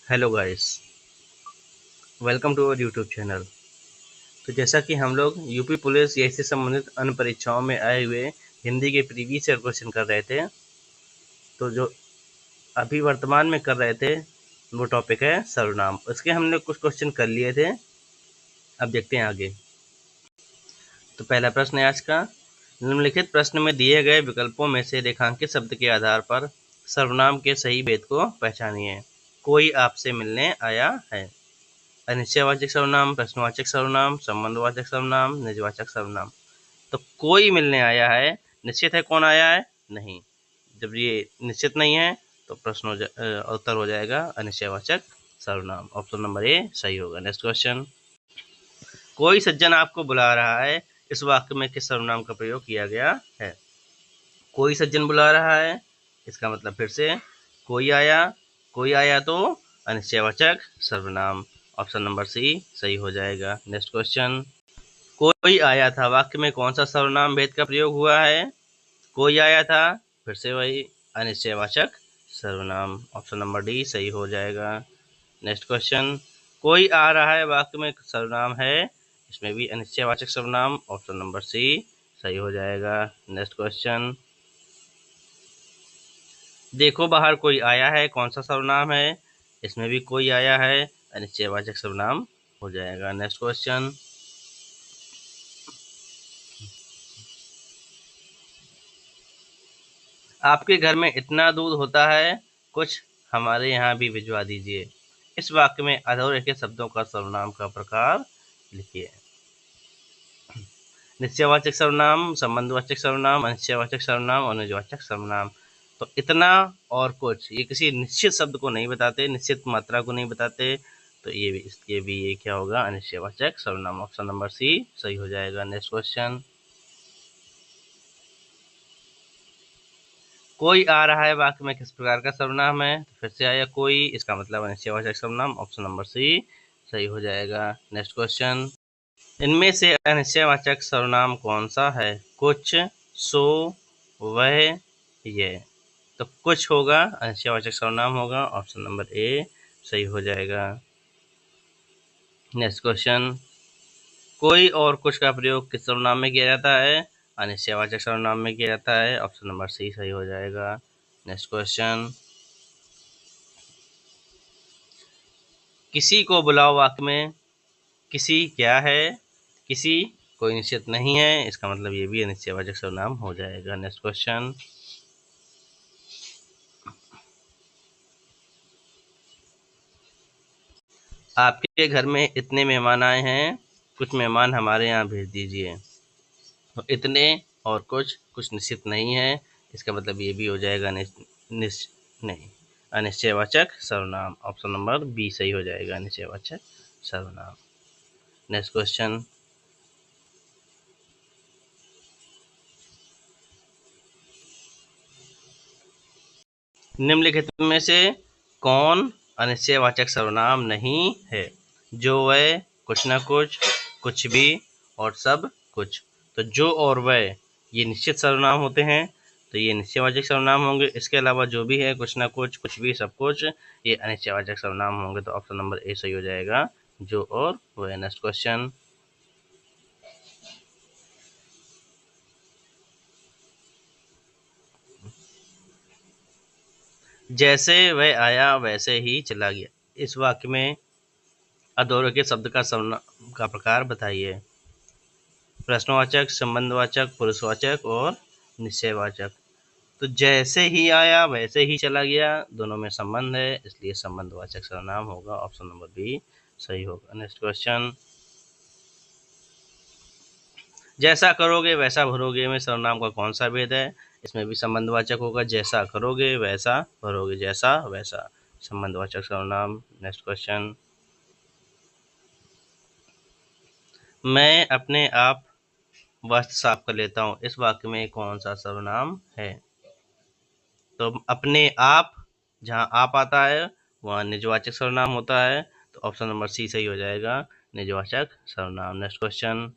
Hello guys, welcome to our YouTube channel. तो जैसा कि हम लोग यूपी पुलिस या इससे संबंधित अन्य परीक्षाओं में आए हुए हिंदी के प्रीवियस ईयर क्वेश्चन कर रहे थे, तो जो अभी वर्तमान में कर रहे थे वो टॉपिक है सर्वनाम। उसके हमने कुछ क्वेश्चन कर लिए थे, अब देखते हैं आगे। तो पहला प्रश्न है आज का, निम्नलिखित प्रश्न में दिए गए विकल्पों में से रेखांकित शब्द के आधार पर सर्वनाम के सही भेद को पहचानिए। कोई आपसे मिलने आया है। अनिश्चयवाचक सर्वनाम, प्रश्नवाचक सर्वनाम, संबंधवाचक सर्वनाम, निजवाचक सर्वनाम। तो कोई मिलने आया है, निश्चित है कौन आया है? नहीं। जब ये निश्चित नहीं है तो उत्तर हो जाएगा अनिश्चयवाचक सर्वनाम। ऑप्शन नंबर ए सही होगा। नेक्स्ट क्वेश्चन, कोई सज्जन आपको बुला रहा है, इस वाक्य में किस सर्वनाम का प्रयोग किया गया है? कोई सज्जन बुला रहा है, इसका मतलब फिर से कोई आया तो अनिश्चयवाचक सर्वनाम। ऑप्शन नंबर सी सही हो जाएगा। नेक्स्ट क्वेश्चन, कोई आया था वाक्य में कौन सा सर्वनाम भेद का प्रयोग हुआ है? कोई आया था, फिर से वही अनिश्चयवाचक सर्वनाम। ऑप्शन नंबर डी सही हो जाएगा। नेक्स्ट क्वेश्चन, कोई आ रहा है वाक्य में सर्वनाम है, इसमें भी अनिश्चयवाचक सर्वनाम। ऑप्शन नंबर सी सही हो जाएगा। नेक्स्ट क्वेश्चन, देखो बाहर कोई आया है, कौन सा सर्वनाम है? इसमें भी कोई आया है, अनिश्चयवाचक सर्वनाम हो जाएगा। नेक्स्ट क्वेश्चन, आपके घर में इतना दूध होता है, कुछ हमारे यहाँ भी भिजवा दीजिए। इस वाक्य में अधोरेखित शब्दों का सर्वनाम का प्रकार लिखिए। निश्चयवाचक सर्वनाम, संबंधवाचक सर्वनाम, अनिश्चयवाचक सर्वनाम और निजवाचक सर्वनाम। तो इतना और कुछ ये किसी निश्चित शब्द को नहीं बताते, निश्चित मात्रा को नहीं बताते, तो ये क्या होगा? अनिश्चयवाचक सर्वनाम। ऑप्शन नंबर सी सही हो जाएगा। नेक्स्ट क्वेश्चन, कोई आ रहा है वाक्य में किस प्रकार का सर्वनाम है? तो फिर से आया कोई, इसका मतलब अनिश्चयवाचक सर्वनाम। ऑप्शन नंबर सी सही हो जाएगा। नेक्स्ट क्वेश्चन, इनमें से अनिश्चयवाचक सर्वनाम कौन सा है? कुछ, सो, वह, ये। तो कुछ होगा, अनिश्चयवाचक सर्वनाम होगा। ऑप्शन नंबर ए सही हो जाएगा। नेक्स्ट क्वेश्चन, कोई और कुछ का प्रयोग किस सर्वनाम में किया जाता है? अनिश्चयवाचक सर्वनाम में किया जाता है। ऑप्शन नंबर सी सही हो जाएगा। नेक्स्ट क्वेश्चन, किसी को बुलाओ वाक्य में किसी क्या है? किसी कोई निश्चित नहीं है, इसका मतलब ये भी अनिश्चयवाचक सर्वनाम हो जाएगा। नेक्स्ट क्वेश्चन, आपके घर में इतने मेहमान आए हैं, कुछ मेहमान हमारे यहाँ भेज दीजिए। तो इतने और कुछ निश्चित नहीं है, इसका मतलब ये भी हो जाएगा नहीं, अनिश्चयवाचक सर्वनाम। ऑप्शन नंबर बी सही हो जाएगा, अनिश्चयवाचक सर्वनाम। नेक्स्ट क्वेश्चन, निम्नलिखित में से कौन अनिश्चयवाचक सर्वनाम नहीं है? जो, वह, कुछ न कुछ, कुछ भी और सब कुछ। तो जो और वह ये निश्चित सर्वनाम होते हैं, तो ये निश्चयवाचक सर्वनाम होंगे। इसके अलावा जो भी है, कुछ न कुछ, कुछ भी, सब कुछ, ये अनिश्चयवाचक सर्वनाम होंगे। तो ऑप्शन नंबर ए सही हो जाएगा, जो और वह। नेक्स्ट क्वेश्चन, जैसे वह आया वैसे ही चला गया, इस वाक्य में अधोरेखित शब्द का सर्वनाम का प्रकार बताइए। प्रश्नवाचक, संबंधवाचक, पुरुषवाचक और निश्चयवाचक। तो जैसे ही आया वैसे ही चला गया, दोनों में संबंध है, इसलिए संबंधवाचक सर्वनाम होगा। ऑप्शन नंबर बी सही होगा। नेक्स्ट क्वेश्चन, जैसा करोगे वैसा भरोगे में सर्वनाम का कौन सा भेद है? इसमें भी संबंधवाचक होगा। जैसा करोगे वैसा भरोगे, जैसा वैसा, संबंधवाचक सर्वनाम। नेक्स्ट क्वेश्चन, मैं अपने आप वस्त्र साफ कर लेता हूँ, इस वाक्य में कौन सा सर्वनाम है? तो अपने आप, जहाँ आप आता है वहाँ निजवाचक सर्वनाम होता है, तो ऑप्शन नंबर सी सही हो जाएगा, निजवाचक सर्वनाम। नेक्स्ट क्वेश्चन,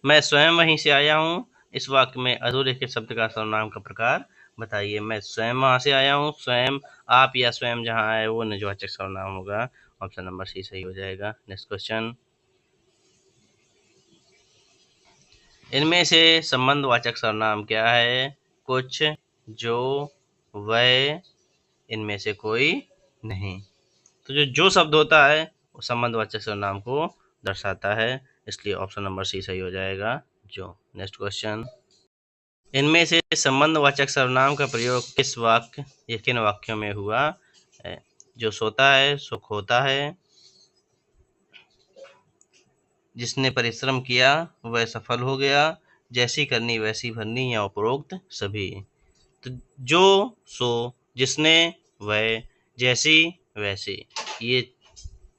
मैं स्वयं वहीं से आया हूँ, इस वाक्य में अधोरेखित शब्द का सर्वनाम का प्रकार बताइए, मैं स्वयं वहाँ से आया हूँ, स्वयं, आप या स्वयं जहाँ आए वो निजवाचक सर्वनाम होगा। ऑप्शन नंबर सी सही हो जाएगा। नेक्स्ट क्वेश्चन, इनमें से संबंधवाचक सर्वनाम क्या है? कुछ, जो, वह, इनमें से कोई नहीं। तो जो शब्द होता है वो संबंधवाचक सर्वनाम को दर्शाता है, इसलिए ऑप्शन नंबर सी सही हो जाएगा, जो। नेक्स्ट क्वेश्चन, इनमें से संबंधवाचक सर्वनाम का प्रयोग किस वाक्य या किन वाक्यों में हुआ है? जो सोता है सो खोता है, जिसने परिश्रम किया वह सफल हो गया, जैसी करनी वैसी भरनी, या उपरोक्त सभी। तो जो, सो, जिसने, वह, जैसी, वैसी, ये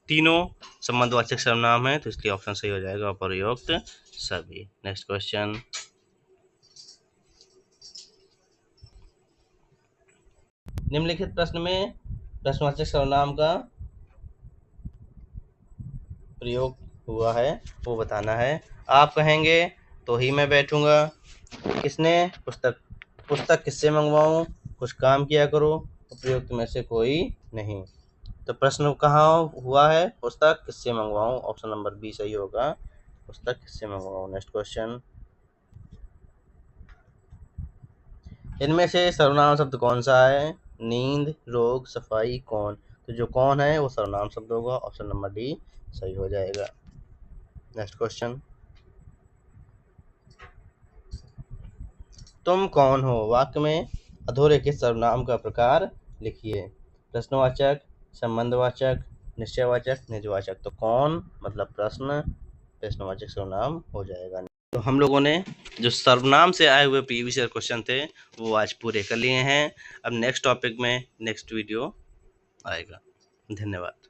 तीनों संबंधवाचक सर्वनाम है, तो इसलिए ऑप्शन सही हो जाएगा उपरोक्त सभी। नेक्स्ट क्वेश्चन, निम्नलिखित प्रश्न में प्रश्नवाचक सर्वनाम का प्रयोग हुआ है वो बताना है। आप कहेंगे तो ही मैं बैठूंगा, किसने, पुस्तक किससे मंगवाऊं, कुछ काम किया करो, उपयुक्त में से कोई नहीं। तो प्रश्न कहाँ हुआ है? पुस्तक किससे मंगवाऊं, ऑप्शन नंबर बी सही होगा, पुस्तक किससे मंगवाऊं। नेक्स्ट क्वेश्चन, इनमें से सर्वनाम शब्द कौन सा है? नींद, रोग, सफाई, कौन। तो जो कौन है वो सर्वनाम शब्द होगा, ऑप्शन नंबर डी सही हो जाएगा। नेक्स्ट क्वेश्चन, तुम कौन हो वाक्य में अधोरेखित सर्वनाम का प्रकार लिखिए। प्रश्नवाचक, संबंधवाचक, निश्चयवाचक, निजवाचक। तो कौन मतलब प्रश्न, प्रश्नवाचक सर्वनाम हो जाएगा। तो हम लोगों ने जो सर्वनाम से आए हुए प्रीवियस ईयर क्वेश्चन थे वो आज पूरे कर लिए हैं। अब नेक्स्ट टॉपिक में नेक्स्ट वीडियो आएगा। धन्यवाद।